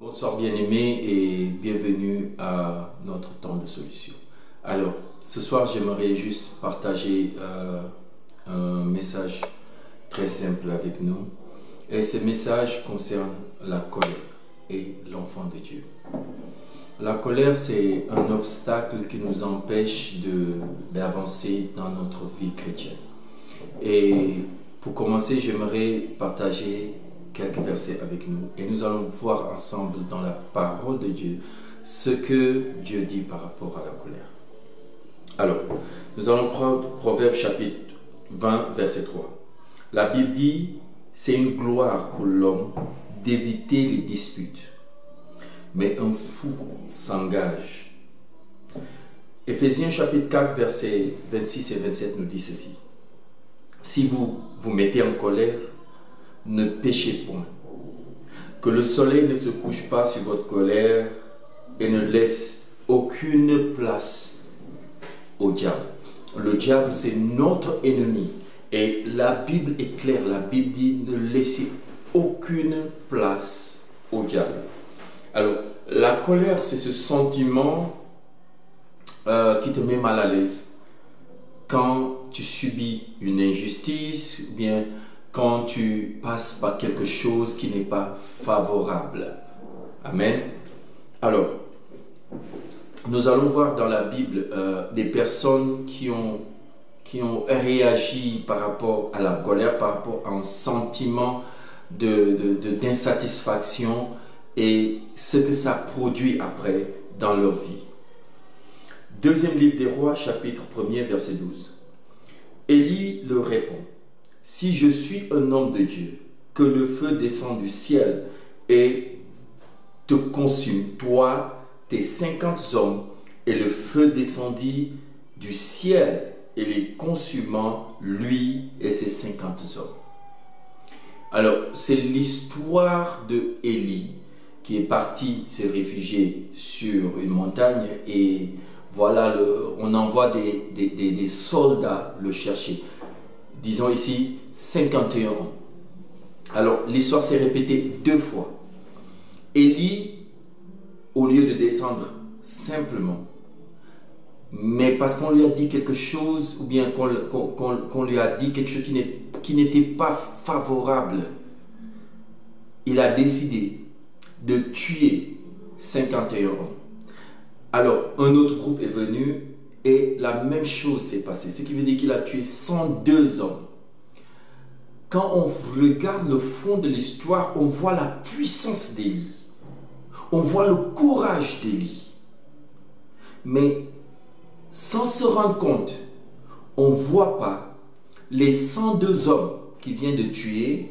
Bonsoir bien-aimés et bienvenue à notre temps de solution. Alors, ce soir, j'aimerais juste partager un message très simple avec nous. Et ce message concerne la colère et l'enfant de Dieu. La colère, c'est un obstacle qui nous empêche d'avancer dans notre vie chrétienne. Et pour commencer, j'aimerais partager quelques versets avec nous et nous allons voir ensemble dans la parole de Dieu ce que Dieu dit par rapport à la colère. Alors, nous allons prendre Proverbe chapitre 20 verset 3. La Bible dit, c'est une gloire pour l'homme d'éviter les disputes, mais un fou s'engage. Éphésiens chapitre 4 versets 26 et 27 nous dit ceci. Si vous vous mettez en colère, ne péchez point. Que le soleil ne se couche pas sur votre colère et ne laisse aucune place au diable. Le diable, c'est notre ennemi. Et la Bible est claire. La Bible dit ne laissez aucune place au diable. Alors, la colère, c'est ce sentiment qui te met mal à l'aise. Quand tu subis une injustice, ou bien quand tu passes par quelque chose qui n'est pas favorable. Amen. Alors, nous allons voir dans la Bible des personnes qui ont réagi par rapport à la colère, par rapport à un sentiment d'insatisfaction et ce que ça produit après dans leur vie. Deuxième livre des Rois, chapitre 1er, verset 12. Élie leur répond. Si je suis un homme de Dieu, que le feu descend du ciel et te consume, toi, tes 50 hommes, et le feu descendit du ciel et les consumant, lui et ses 50 hommes. Alors, c'est l'histoire de Élie qui est parti se réfugier sur une montagne et voilà, on envoie des soldats le chercher. Disons ici 51 ans. Alors l'histoire s'est répétée 2 fois. Élie, au lieu de descendre simplement, mais parce qu'on lui a dit quelque chose, ou bien qu'on lui a dit quelque chose qui n'était pas favorable, il a décidé de tuer 51 hommes. Alors un autre groupe est venu et la même chose s'est passée, ce qui veut dire qu'il a tué 102 hommes. Quand on regarde le fond de l'histoire, on voit la puissance d'Élie. On voit le courage d'Élie. Mais sans se rendre compte, on ne voit pas les 102 hommes qu'il vient de tuer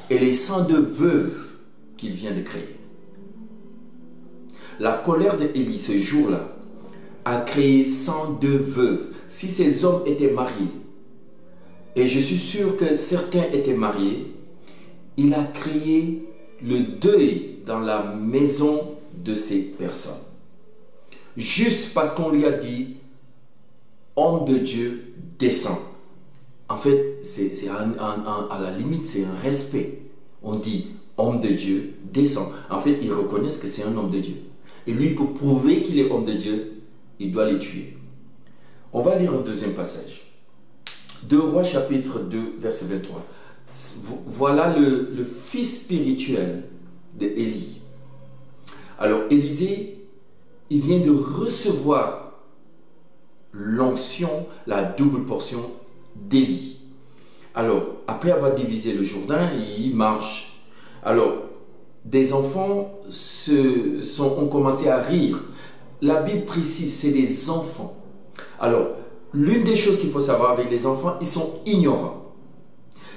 et les 102 veuves qu'il vient de créer. La colère d'Élie ce jour-là a créé 102 veuves. Si ces hommes étaient mariés, et je suis sûr que certains étaient mariés, il a créé le deuil dans la maison de ces personnes. Juste parce qu'on lui a dit, homme de Dieu, descend. En fait, à la limite, c'est un respect. On dit, homme de Dieu, descend. En fait, ils reconnaissent que c'est un homme de Dieu. Et lui, pour prouver qu'il est homme de Dieu, il doit les tuer. On va lire un deuxième passage. 2 Rois chapitre 2 verset 23. Voilà le fils spirituel d'Élie. Alors Élisée, il vient de recevoir l'onction, la double portion d'Élie. Alors après avoir divisé le Jourdain, il marche. Alors des enfants ont commencé à rire. La Bible précise, c'est les enfants. Alors, l'une des choses qu'il faut savoir avec les enfants, ils sont ignorants.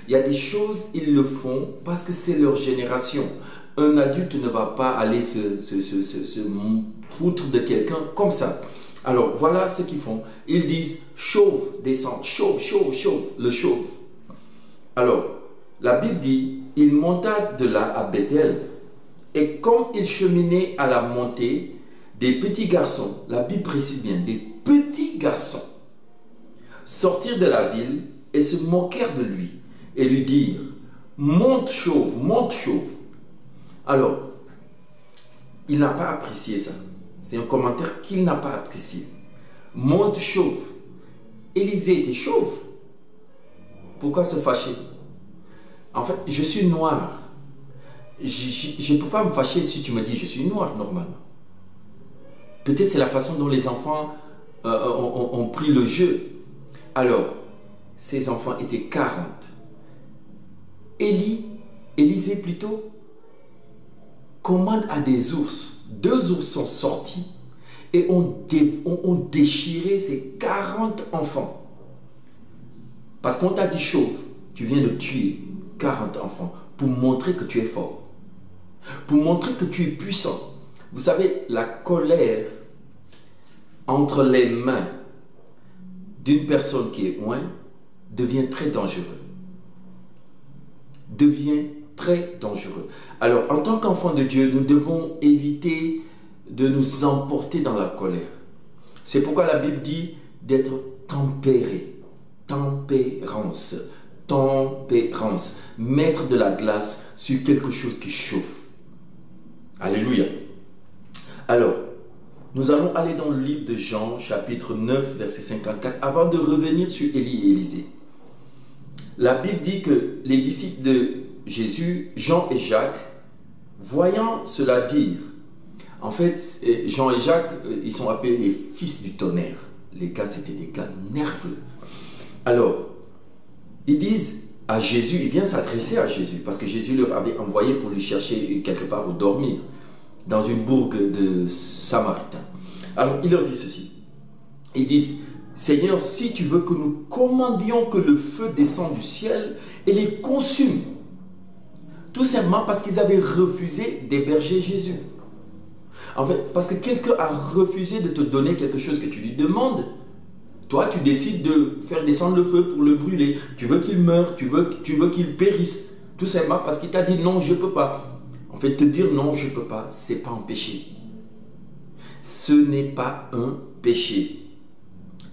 Il y a des choses, ils le font parce que c'est leur génération. Un adulte ne va pas aller se foutre de quelqu'un comme ça. Alors, voilà ce qu'ils font. Ils disent, chauve, descend, chauve, chauve, chauve, le chauve. Alors, la Bible dit, il monta de là à Bethel. Et comme il cheminait à la montée, des petits garçons, la Bible précise bien, des petits garçons, sortirent de la ville et se moquèrent de lui et lui dirent, monte chauve, monte chauve. Alors, il n'a pas apprécié ça. C'est un commentaire qu'il n'a pas apprécié. Monde chauve. Élisée était chauve. Pourquoi se fâcher? En fait, je suis noir. Je ne peux pas me fâcher si tu me dis je suis noir, normalement. Peut-être c'est la façon dont les enfants ont pris le jeu. Alors, ces enfants étaient 40. Élisée plutôt, commande à des ours. 2 ours sont sortis et ont déchiré ces 40 enfants. Parce qu'on t'a dit chauve, tu viens de tuer 40 enfants pour montrer que tu es fort. Pour montrer que tu es puissant. Vous savez, la colère entre les mains d'une personne qui est loin devient très dangereux. Devient très dangereux. Alors, en tant qu'enfants de Dieu, nous devons éviter de nous emporter dans la colère. C'est pourquoi la Bible dit d'être tempéré. Tempérance. Tempérance. Mettre de la glace sur quelque chose qui chauffe. Alléluia. Alors, nous allons aller dans le livre de Jean, chapitre 9, verset 54, avant de revenir sur Élie et Élisée. La Bible dit que les disciples de Jésus, Jean et Jacques, voyant cela dire, en fait, Jean et Jacques, ils sont appelés les fils du tonnerre. Les gars, c'était des gars nerveux. Alors, ils disent à Jésus, ils viennent s'adresser à Jésus, parce que Jésus leur avait envoyé pour lui chercher quelque part où dormir, dans une bourg de Samaritains. Alors, il leur dit ceci. Ils disent, Seigneur, si tu veux que nous commandions que le feu descende du ciel et les consume. Tout simplement parce qu'ils avaient refusé d'héberger Jésus. En fait, parce que quelqu'un a refusé de te donner quelque chose que tu lui demandes. Toi, tu décides de faire descendre le feu pour le brûler. Tu veux qu'il meure, tu veux qu'il périsse. Tout simplement parce qu'il t'a dit non, je ne peux pas. En fait, te dire non, je ne peux pas, ce n'est pas un péché. Ce n'est pas un péché.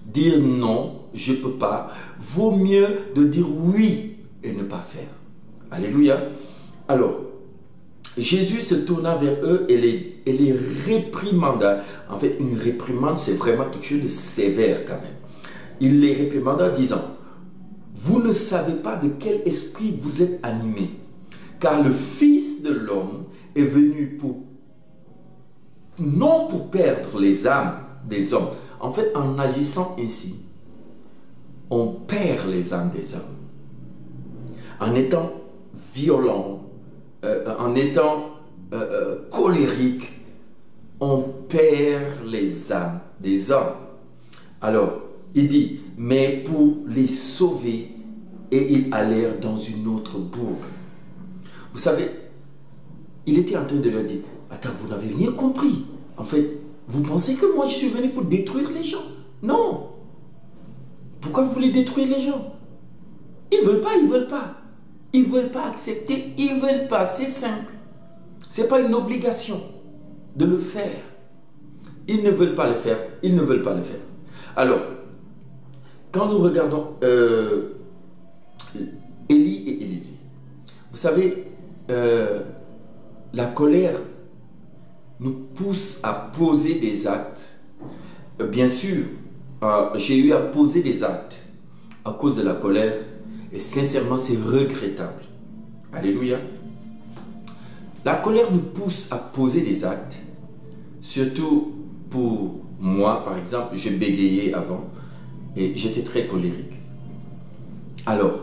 Dire non, je ne peux pas, vaut mieux de dire oui et ne pas faire. Alléluia. Alors, Jésus se tourna vers eux et les réprimanda. En fait, une réprimande, c'est vraiment quelque chose de sévère quand même. Il les réprimanda disant, vous ne savez pas de quel esprit vous êtes animés, car le Fils de l'homme est venu non pour perdre les âmes des hommes. En fait, en agissant ainsi, on perd les âmes des hommes. En étant violent, en étant colérique, on perd les âmes des hommes. Alors, il dit, mais pour les sauver, et ils allèrent dans une autre bourg. Vous savez, il était en train de leur dire, attends, vous n'avez rien compris. En fait, vous pensez que moi je suis venu pour détruire les gens? Non. Pourquoi vous voulez détruire les gens? Ils ne veulent pas, ils ne veulent pas. Ils ne veulent pas accepter, ils ne veulent pas, c'est simple. Ce n'est pas une obligation de le faire. Ils ne veulent pas le faire, ils ne veulent pas le faire. Alors, quand nous regardons Élie et Élisée, vous savez, la colère nous pousse à poser des actes. Bien sûr, j'ai eu à poser des actes à cause de la colère et sincèrement, c'est regrettable. Alléluia. La colère nous pousse à poser des actes, surtout pour moi, par exemple, je bégayais avant et j'étais très colérique. Alors,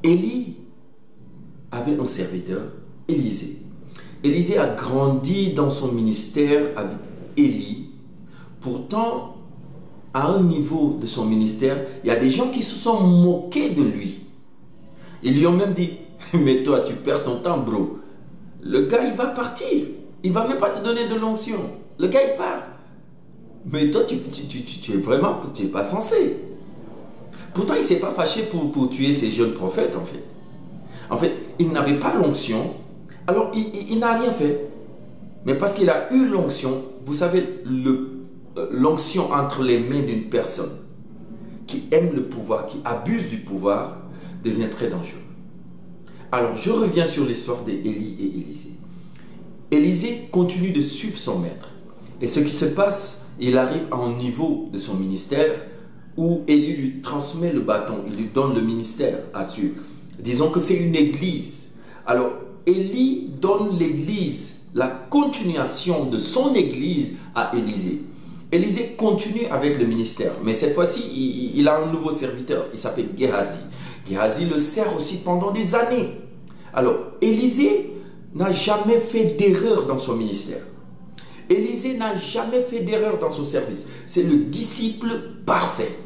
Élie avait un serviteur, Élisée. Élisée a grandi dans son ministère avec Élie. Pourtant, à un niveau de son ministère, il y a des gens qui se sont moqués de lui. Ils lui ont même dit, mais toi, tu perds ton temps, bro. Le gars, il va partir. Il ne va même pas te donner de l'onction. Le gars, il part. Mais toi, tu es vraiment, tu n'es pas censé. Pourtant, il ne s'est pas fâché pour tuer ces jeunes prophètes, en fait. En fait, il n'avait pas l'onction. Alors, il n'a rien fait. Mais parce qu'il a eu l'onction, vous savez, l'onction entre les mains d'une personne qui aime le pouvoir, qui abuse du pouvoir, devient très dangereux. Alors, je reviens sur l'histoire d'Élie et Élisée. Élisée continue de suivre son maître. Et ce qui se passe, il arrive à un niveau de son ministère où Élie lui transmet le bâton, il lui donne le ministère à suivre. Disons que c'est une église. Alors, Élie donne l'église, la continuation de son église à Élisée. Élisée continue avec le ministère, mais cette fois-ci, il a un nouveau serviteur, il s'appelle Géhazi. Géhazi le sert aussi pendant des années. Alors, Élisée n'a jamais fait d'erreur dans son ministère. Élisée n'a jamais fait d'erreur dans son service. C'est le disciple parfait.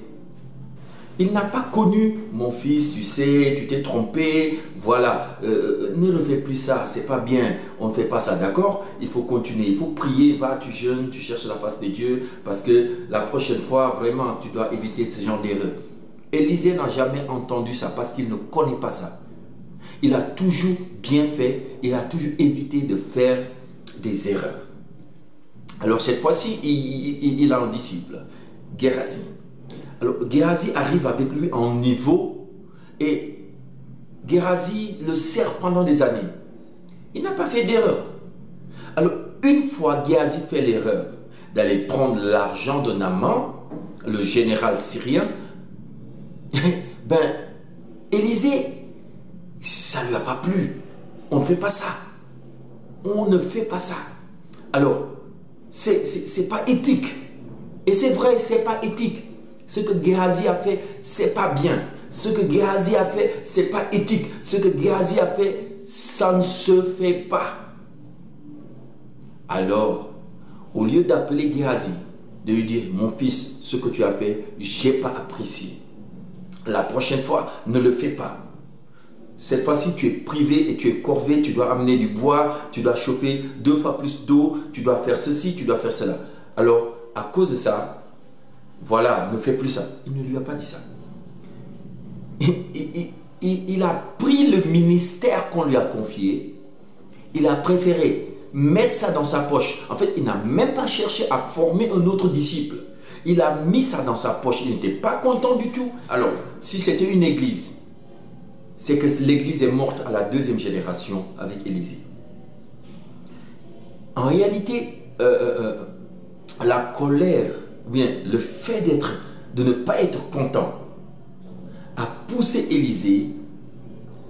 Il n'a pas connu, mon fils, tu sais, tu t'es trompé, voilà, ne refais plus ça, c'est pas bien, on ne fait pas ça, d'accord? Il faut continuer, il faut prier, va, tu jeûnes, tu cherches la face de Dieu, parce que la prochaine fois, vraiment, tu dois éviter ce genre d'erreur. Élisée n'a jamais entendu ça, parce qu'il ne connaît pas ça. Il a toujours bien fait, il a toujours évité de faire des erreurs. Alors cette fois-ci, il a un disciple, Géhazi. Alors Géhazi arrive avec lui à un niveau et Géhazi le sert pendant des années. Il n'a pas fait d'erreur. Alors une fois Géhazi fait l'erreur d'aller prendre l'argent de Naaman, le général syrien, ben Élisée, ça ne lui a pas plu. On ne fait pas ça. On ne fait pas ça. Alors, c'est pas éthique. Et c'est vrai, c'est pas éthique. Ce que Géhazi a fait, c'est pas bien. Ce que Géhazi a fait, c'est pas éthique. Ce que Géhazi a fait, ça ne se fait pas. Alors, au lieu d'appeler Géhazi, de lui dire, mon fils, ce que tu as fait, j'ai pas apprécié. La prochaine fois, ne le fais pas. Cette fois-ci, tu es privé et tu es corvé, tu dois amener du bois, tu dois chauffer 2 fois plus d'eau, tu dois faire ceci, tu dois faire cela. Alors, à cause de ça, voilà, ne fais plus ça. Il ne lui a pas dit ça. Il a pris le ministère qu'on lui a confié, il a préféré mettre ça dans sa poche. En fait, il n'a même pas cherché à former un autre disciple. Il a mis ça dans sa poche, il n'était pas content du tout. Alors, si c'était une église, c'est que l'église est morte à la 2e génération avec Élisée. En réalité, la colère, ou bien le fait de ne pas être content, a poussé Élisée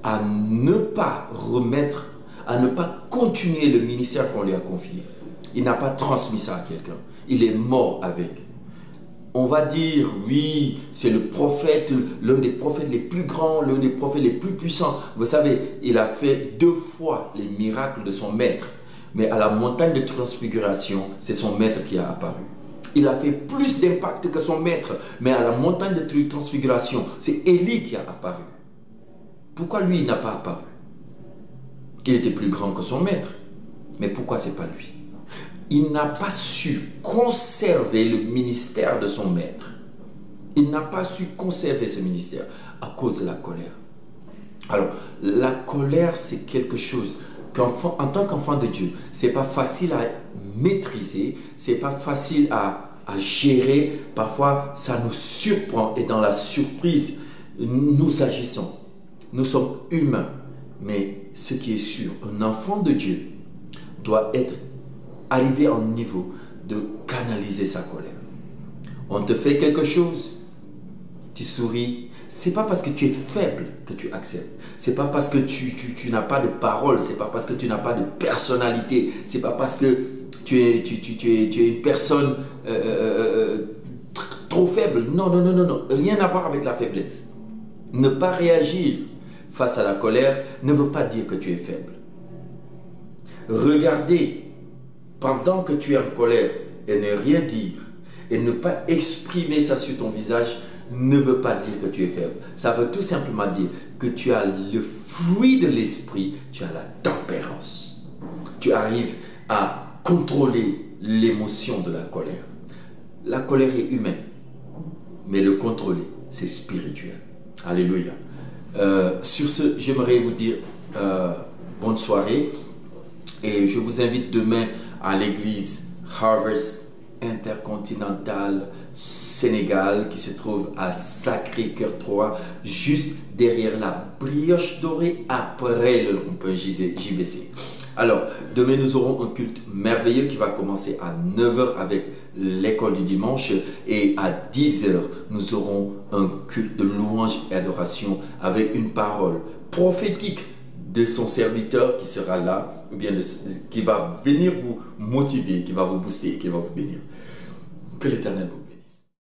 à ne pas remettre, à ne pas continuer le ministère qu'on lui a confié. Il n'a pas transmis ça à quelqu'un. Il est mort avec. On va dire, oui, c'est le prophète, l'un des prophètes les plus grands, l'un des prophètes les plus puissants. Vous savez, il a fait 2 fois les miracles de son maître. Mais à la montagne de transfiguration, c'est son maître qui a apparu. Il a fait plus d'impact que son maître. Mais à la montagne de transfiguration, c'est Élie qui a apparu. Pourquoi lui, il n'a pas apparu? Il était plus grand que son maître. Mais pourquoi c'est pas lui? Il n'a pas su conserver le ministère de son maître. Il n'a pas su conserver ce ministère à cause de la colère. Alors, la colère, c'est quelque chose qu'en tant qu'enfant de Dieu, c'est pas facile à maîtriser, c'est pas facile à gérer. Parfois, ça nous surprend et dans la surprise, nous agissons. Nous sommes humains. Mais ce qui est sûr, un enfant de Dieu doit arriver à un niveau de canaliser sa colère. On te fait quelque chose, tu souris. C'est pas parce que tu es faible que tu acceptes. C'est pas parce que tu n'as pas de parole. C'est pas parce que tu n'as pas de personnalité. C'est pas parce que tu es une personne trop faible. Non, non, non, non, non. Rien à voir avec la faiblesse. Ne pas réagir face à la colère ne veut pas dire que tu es faible. Regarder pendant que tu es en colère et ne rien dire et ne pas exprimer ça sur ton visage ne veut pas dire que tu es faible. Ça veut tout simplement dire que tu as le fruit de l'esprit, tu as la tempérance. Tu arrives à contrôler l'émotion de la colère. La colère est humaine, mais le contrôler, c'est spirituel. Alléluia. Sur ce, j'aimerais vous dire bonne soirée et je vous invite demain à l'église Harvest Intercontinental Sénégal qui se trouve à Sacré-Cœur 3, juste derrière la Brioche Dorée après le rond-point JVC. Alors, demain, nous aurons un culte merveilleux qui va commencer à 9 h avec l'école du dimanche. Et à 10 h, nous aurons un culte de louange et adoration avec une parole prophétique de son serviteur qui sera là, ou bien qui va venir vous motiver, qui va vous booster, qui va vous bénir. Que l'Éternel vous